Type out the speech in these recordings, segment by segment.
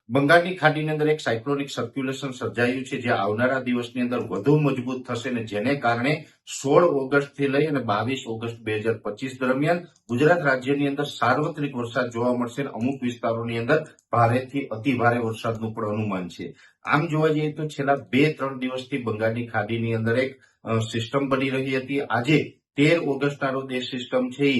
બંગાળની ખાડીની અંદર એક સાયક્લોનિક સર્ક્યુલેશન સર્જાયું છે, જે આવનારા દિવસની અંદર વધુ મજબૂત થશે અને જેને કારણે 16 ઓગસ્ટથી લઈ અને 22 ઓગસ્ટ 2025 દરમિયાન ગુજરાત રાજ્યની અંદર સાર્વત્રિક વરસાદ જોવા મળશે અને અમુક વિસ્તારોની અંદર ભારેથી અતિભારે વરસાદનું પણ અનુમાન છે. આમ જોવા જઈએ તો છેલ્લા 2-3 દિવસથી બંગાળની ખાડીની અંદર એક સિસ્ટમ બની રહી હતી. આજે 13 ઓગસ્ટના રોજ એ સિસ્ટમ છે એ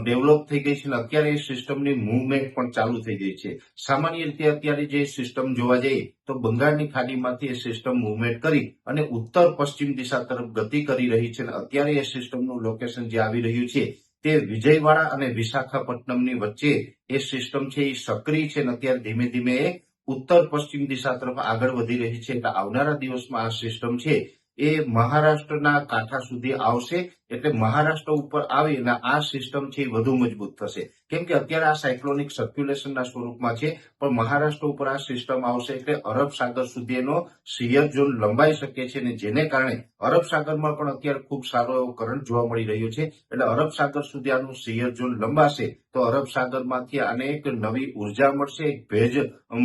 ડેવલપ થઈ ગઈ છે અને અત્યારે એ સિસ્ટમની મૂવમેન્ટ પણ ચાલુ થઈ ગઈ છે. સામાન્ય રીતે અત્યારે જે સિસ્ટમ જોવા જઈએ તો બંગાળની ખાડીમાંથી એ સિસ્ટમ મૂવમેન્ટ કરી અને ઉત્તર પશ્ચિમ દિશા તરફ ગતિ કરી રહી છે અને અત્યારે એ સિસ્ટમનું લોકેશન જે આવી રહ્યું છે તે વિજયવાડા અને વિશાખાપટ્ટનમની વચ્ચે એ સિસ્ટમ છે એ સક્રિય છે અને અત્યારે ધીમે ધીમે એ ઉત્તર પશ્ચિમ દિશા તરફ આગળ વધી રહી છે. એટલે આવનારા દિવસમાં આ સિસ્ટમ છે એ મહારાષ્ટ્રના કાંઠા સુધી આવશે. એટલે મહારાષ્ટ્ર ઉપર આવી અને આ સિસ્ટમ છે એ વધુ મજબૂત થશે, કેમ કે અત્યારે આ સાયક્લોનિક સર્ક્યુલેશનના સ્વરૂપમાં છે, પણ મહારાષ્ટ્ર ઉપર આ સિસ્ટમ આવશે એટલે અરબ સાગર સુધી એનો શિયર ઝોન લંબાઈ શકે છે અને જેને કારણે અરબ સાગરમાં પણ અત્યારે ખૂબ સારો એવો કરંટ જોવા મળી રહ્યો છે. એટલે અરબ સાગર સુધી આનું શિયર ઝોન લંબાશે તો અરબ સાગરમાંથી આને એક નવી ઉર્જા મળશે, એક ભેજ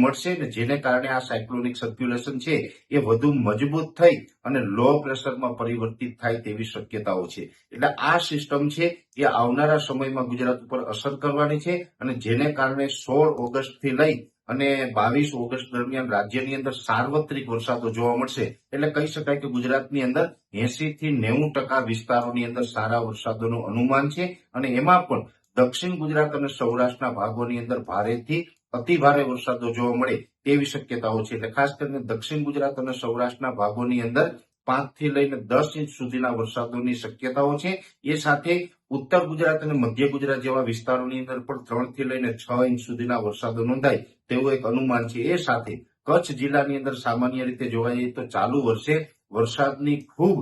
મળશે ને જેને કારણે આ સાયક્લોનિક સર્ક્યુલેશન છે એ વધુ મજબૂત થઈ અને લો પ્રેશરમાં પરિવર્તિત થાય તેવી શક્યતાઓ છે. એટલે આ સિસ્ટમ છે એ આવનારા સમયમાં ગુજરાત ઉપર અસર કરવાની છે અને જેને કારણે 16 ઓગસ્ટથી લઈ અને 22 ઓગસ્ટ દરમિયાન રાજ્યની અંદર સાર્વત્રિક વરસાદો જોવા મળશે. એટલે કહી શકાય કે ગુજરાતની અંદર 80 થી 90% વિસ્તારોની અંદર સારા વરસાદોનું અનુમાન છે અને એમાં પણ દક્ષિણ ગુજરાત અને સૌરાષ્ટ્રના ભાગોની અંદર ભારેથી અતિભારે વરસાદો જોવા મળે તેવી શક્યતાઓ છે. એટલે ખાસ કરીને દક્ષિણ ગુજરાત અને સૌરાષ્ટ્રના ભાગોની અંદર 5 થી લઈને 10 ઇંચ સુધીના વરસાદોની શક્યતાઓ છે. એ સાથે ઉત્તર ગુજરાત અને મધ્ય ગુજરાત જેવા વિસ્તારોની અંદર પણ 3 થી લઈને 6 ઇંચ સુધીના વરસાદો નોંધાય તેવું એક અનુમાન છે. એ સાથે કચ્છ જિલ્લાની અંદર સામાન્ય રીતે જોવા જઈએ તો ચાલુ વર્ષે વરસાદની ખૂબ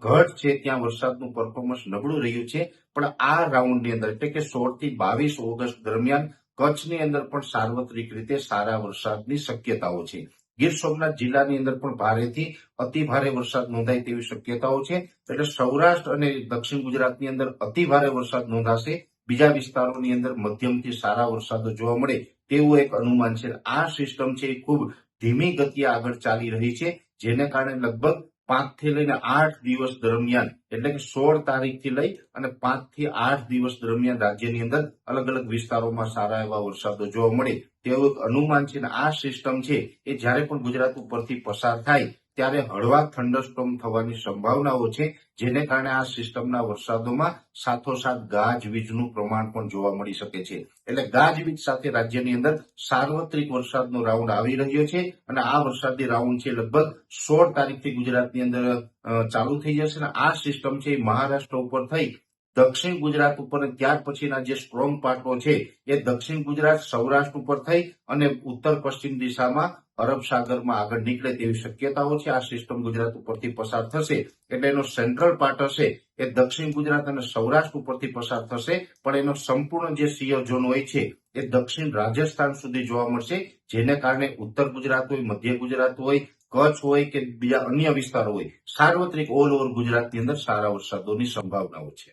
ઘટ છે, ત્યાં વરસાદનું પરફોર્મન્સ નબળું રહ્યું છે. પણ આ રાઉન્ડની અંદર એટલે કે 16 થી 22 ઓગસ્ટ દરમિયાન કચ્છની અંદર પણ સાર્વત્રિક રીતે સારા વરસાદની શક્યતાઓ છે. ગીર સોમનાથ જિલ્લાની અંદર પણ ભારેથી અતિભારે વરસાદ નોંધાય તેવી શક્યતાઓ છે. એટલે સૌરાષ્ટ્ર અને દક્ષિણ ગુજરાતની અંદર અતિભારે વરસાદ નોંધાશે. બીજા વિસ્તારોની અંદર મધ્યમથી સારા વરસાદો જોવા મળે તેવું એક અનુમાન છે. આ સિસ્ટમ છે એ ખૂબ ધીમી ગતિએ આગળ ચાલી રહી છે, જેને કારણે લગભગ 5 થી લઈને 8 દિવસ દરમિયાન એટલે કે 16 તારીખથી લઈ અને 5 થી 8 દિવસ દરમિયાન રાજ્યની અંદર અલગ અલગ વિસ્તારોમાં સારા એવા વરસાદો જોવા મળે તેવું એક અનુમાન છે. આ સિસ્ટમ છે એ જ્યારે પણ ગુજરાત ઉપરથી પસાર થાય ત્યારે હળવા થંડરસ્ટોર્મ થવાની સંભાવનાઓ છે, જેને કારણે આ સિસ્ટમના વરસાદોમાં સાથોસાથ ગાજવીજનું પ્રમાણ પણ જોવા મળી શકે છે. એટલે ગાજવીજ સાથે રાજ્યની અંદર સાર્વત્રિક વરસાદનો રાઉન્ડ આવી રહ્યો છે અને આ વરસાદી રાઉન્ડ છે લગભગ 16 તારીખથી ગુજરાતની અંદર ચાલુ થઈ જશે અને આ સિસ્ટમ છે મહારાષ્ટ્ર ઉપર થઈ દક્ષિણ ગુજરાત ઉપર ત્યાર પછીના જે સ્ટ્રોંગ પાર્ટો છે એ દક્ષિણ ગુજરાત સૌરાષ્ટ્ર ઉપર થઈ અને ઉત્તર પશ્ચિમ દિશામાં અરબ સાગરમાં આગળ નીકળે તેવી શક્યતાઓ છે. આ સિસ્ટમ ગુજરાત ઉપરથી પસાર થશે એટલે એનો સેન્ટ્રલ પાર્ટ હશે એ દક્ષિણ ગુજરાત અને સૌરાષ્ટ્ર ઉપરથી પસાર થશે, પણ એનો સંપૂર્ણ જે શિયર ઝોન હોય છે એ દક્ષિણ રાજસ્થાન સુધી જોવા મળશે, જેને કારણે ઉત્તર ગુજરાત હોય, મધ્ય ગુજરાત હોય, કચ્છ હોય કે બીજા અન્ય વિસ્તારો હોય, સાર્વત્રિક ઓલ ઓવર ગુજરાતની અંદર સારા વરસાદોની સંભાવનાઓ છે.